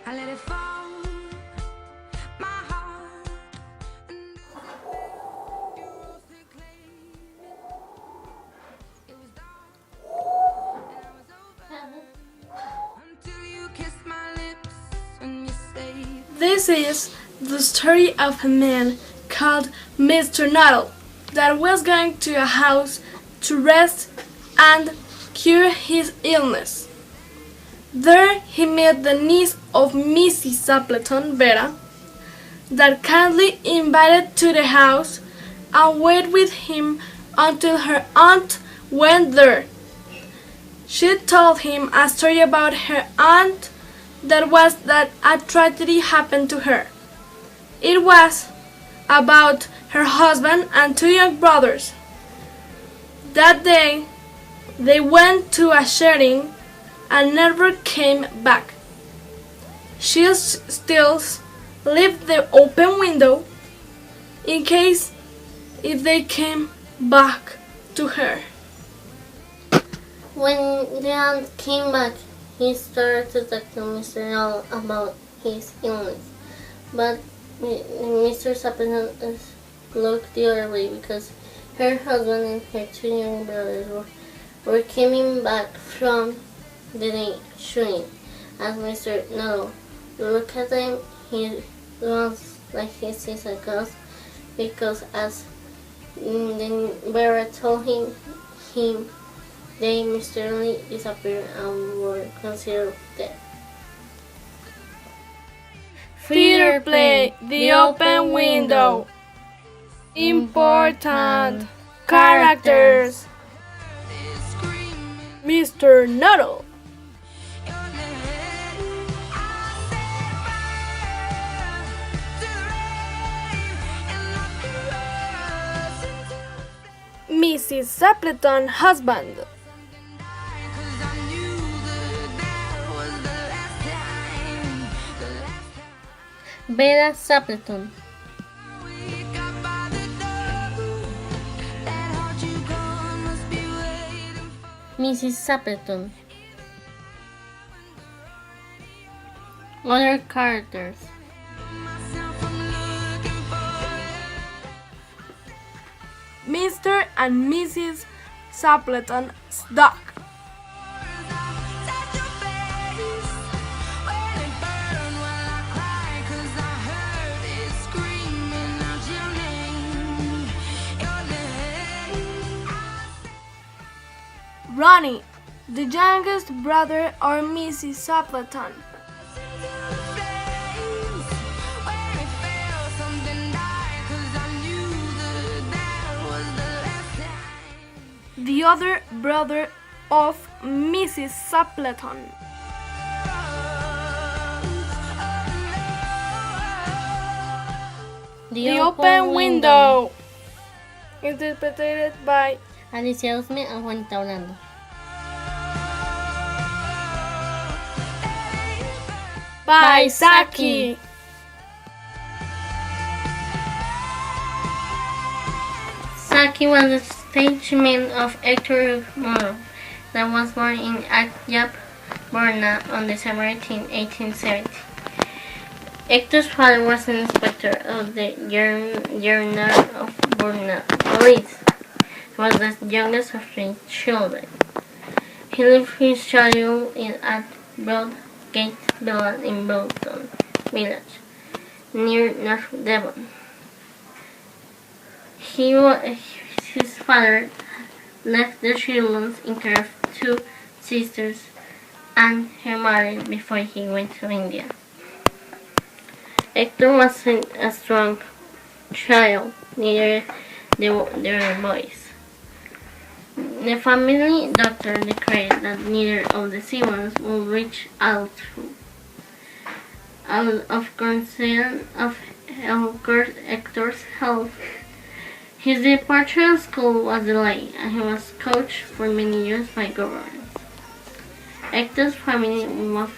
I let it fall, my heart. It was dark, and I was over until you kissed my lips and you said. This is the story of a man called Mr. Nuttall that was going to a house to rest and cure his illness. There he met the niece of Mrs. Sapleton, Vera, that kindly invited to the house and waited with him until her aunt went there. She told him a story about her aunt that was that a tragedy happened to her. It was about her husband and two young brothers. That day they went to a shearing and never came back. She still left the open window in case if they came back to her. When the aunt came back, he started to talk to Mr. Null about his illness, but Mr. Sapleton looked the other way because her husband and her two young brothers were coming back from the day shooting. As Mr. Null looked at them, he was like he sees a ghost because as then Vera told him they mysteriously disappeared and were considered dead. Theater play, The Open Window. Important characters. Mr. Nuttall, Mrs. Sapleton, husband. Vera Sapleton, Mrs. Sapleton. Other characters: Mr. and Mrs. Sapleton's dog. Ronnie, the youngest brother of Mrs. Sapleton. The other brother of Mrs. Sapleton. The Open Window. Interpreted by Alicia Usme and Juanita Orlando. by Saki. Saki was the stage name of Hector Moro that was born in Akyap, Borna on December 18, 1870. Hector's father was an inspector of the Journal of Borna Police. He was the youngest of three children. He lived his childhood at Broadgate Villa in Bolton Village, near North Devon. His father left the children in care of two sisters and her mother before he went to India. Hector was a strong child, neither their boys. The family doctor declared that neither of the siblings would reach adulthood. Out of concern of Hector's health, his departure from school was delayed, and he was coached for many years by governors. Hector's family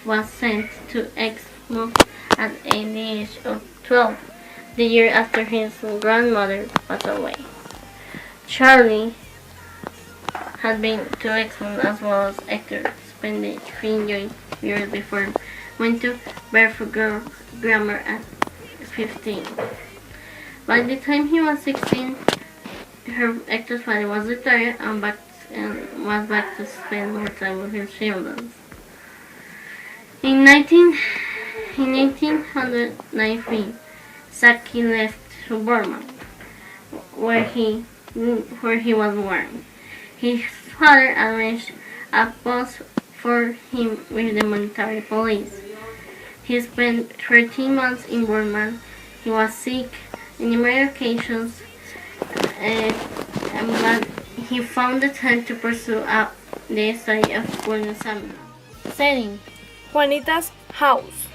was sent to Exmouth at the age of 12, the year after his grandmother passed away. Charlie had been to Exmouth as well as Hector, spent the 3 years before went to Barefoot Girls Grammar at 15. By the time he was 16, her actor's father was retired and was back to spend more time with his children. In 1893, Saki left to Burma, where he was born. His father arranged a post for him with the military police. He spent 13 months in Burma. He was sick on numerous occasions, but he found the time to pursue the study of Buddhism. Setting: Juanita's house.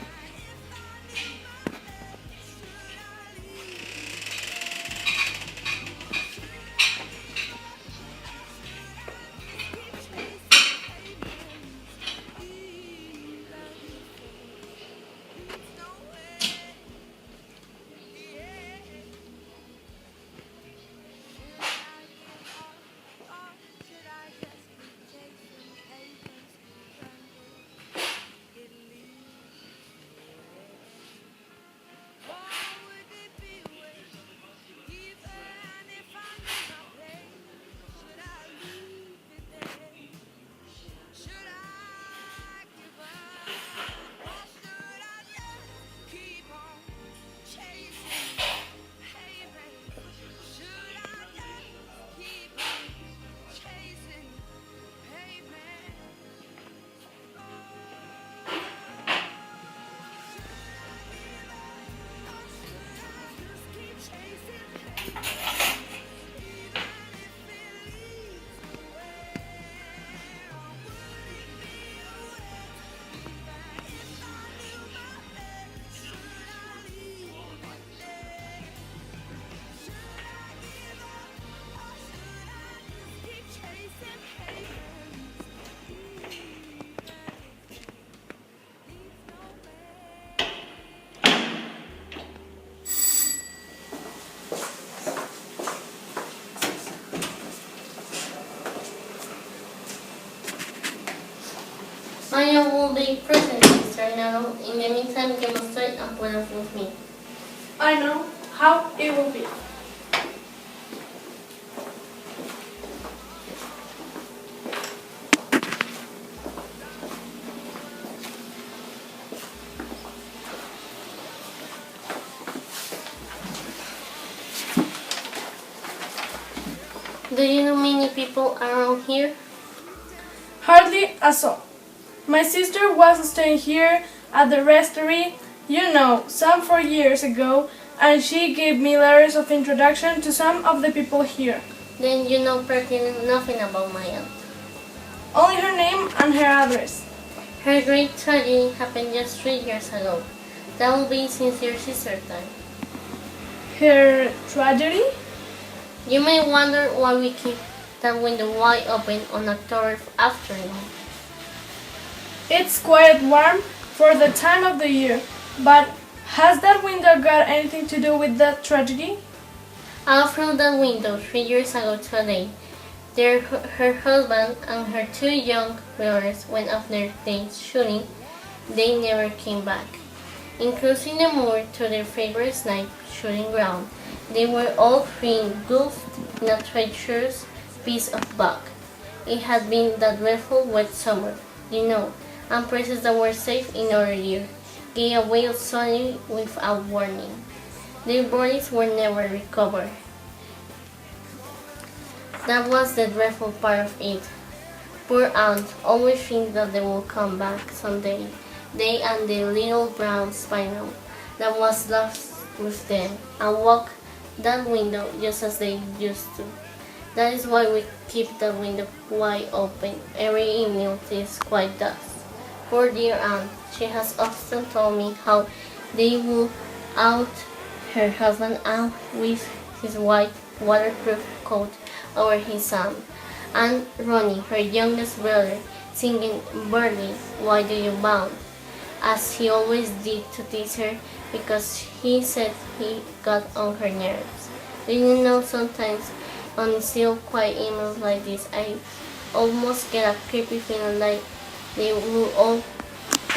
Maya will be present, Mr. Nano. In the meantime, demonstrate and put up with me. I know how it will be. Do you know many people around here? Hardly a soul. My sister was staying here at the rectory, some 4 years ago, and she gave me letters of introduction to some of the people here. Then you know practically nothing about my aunt. Only her name and her address. Her great tragedy happened just 3 years ago. That will be since your sister's time. Her tragedy? You may wonder why we keep that window wide open on October afternoon. It's quite warm for the time of the year, but has that window got anything to do with that tragedy? Out through that window 3 years ago today, her husband and her 2 young brothers went off their days shooting. They never came back. In crossing the moor to their favorite snipe shooting ground, they were all 3 engulfed in a treacherous piece of bog. It had been that dreadful wet summer, and places that were safe in our year gave away suddenly without warning. Their bodies were never recovered. That was the dreadful part of it. Poor aunt always thinks that they will come back someday, they and the little brown spaniel that was lost with them, and walk that window just as they used to. That is why we keep the window wide open every evening till it's quite dusk. Poor dear aunt, she has often told me how they would out her husband out with his white waterproof coat over his arm, and Ronnie, her youngest brother, singing "Birdie, why do you bound?" as he always did to tease her because he said he got on her nerves. Do you know sometimes on still quiet emails like this I almost get a creepy feeling like they will all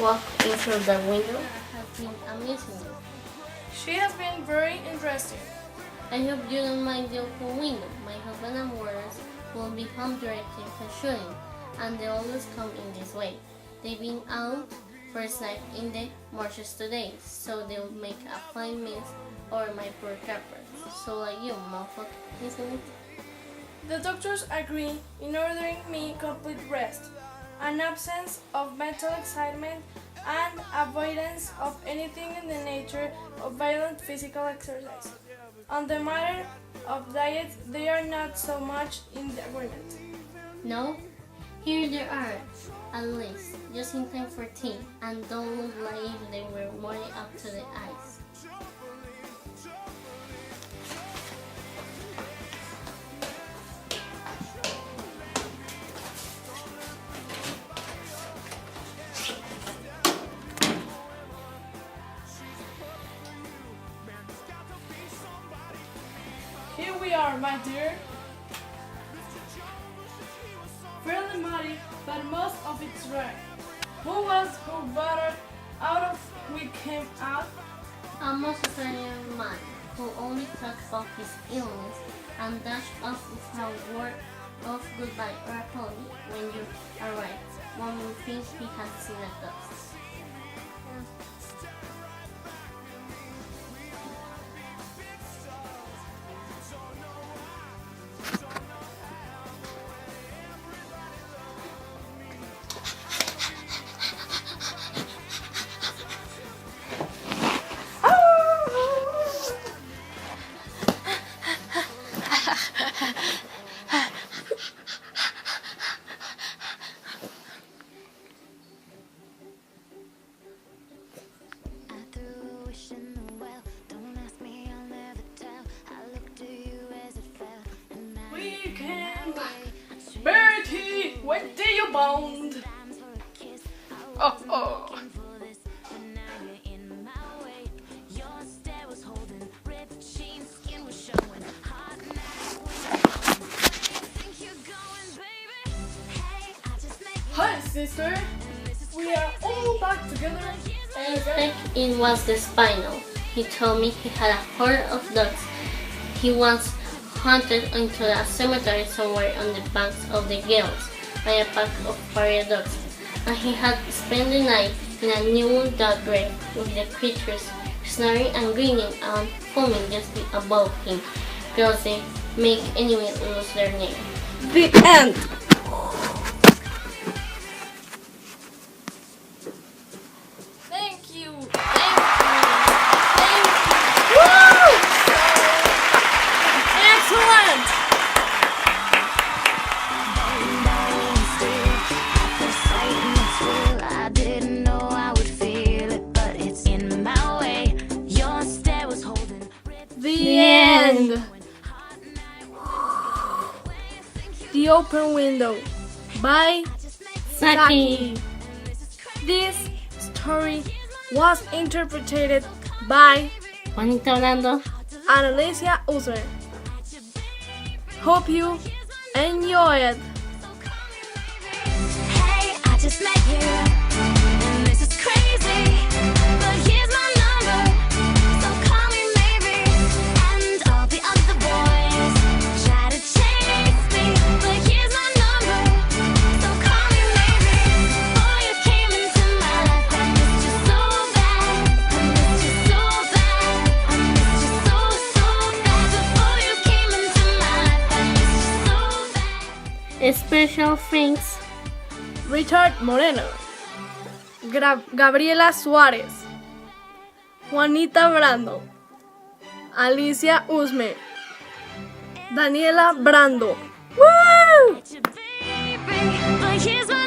walk in through the window has been amazing. She has been very interesting. I hope you don't mind the open window. My husband and Waters will be home directly for shooting, and they always come in this way. They've been out for a snack in the marshes today, so they'll make a fine meal over my poor carpet. So like you, motherfucker, isn't it? The doctors agree in ordering me complete rest, an absence of mental excitement, and avoidance of anything in the nature of violent physical exercise. On the matter of diet, they are not so much in agreement. No? Here they are, at least, just in time for tea, and don't look like they were worn up to the eyes. Here we are, my dear. Fairly muddy, but most of it's dry. Who was who butter out of we came out? A Macedonian man who only talks about his illness and dashed off without a word of goodbye or apology when you arrived. One would think he had seen a ghost. I threw a wish in the well. Don't ask me, I'll never tell. I looked to you as it fell, and now We can Bertie, when do you bound? times for a kiss. Oh, oh. For this, but now you're in my way. Your stare was holding, ripped jeans, skin was showing. Hot night, where you think you're going, baby? Hey, I just met you. Hi, sister. We are all back together. I think it was the spinal. He told me he had a herd of dogs. He once hunted into a cemetery somewhere on the banks of the Gales by a pack of pariah dogs, and he had spent the night in a new dog grave with the creatures snarling and grinning and foaming just above him. Girls, they make anyone lose their name. The end. Thank you. Woo! Excellent. I didn't know I would feel it, but it's in my way. Your stare was holding. The end. The Open Window by Saki. This story was interpreted by Juanita Orlando. Alicia Usme. Hope you enjoy it. Hey, I just met you, and this is crazy. But here's my number, so call me maybe. And all the other boys try to chase me, but here's my number, so call me maybe. Before you came into my life, I missed you so bad. I missed you so bad. I missed you so bad. Before you came into my life, I missed you so bad. Special thanks. Richard Moreno, Gabriela Suárez, Juanita Brando, Alicia Usme, Daniela Brando. Woo! Baby, but here's my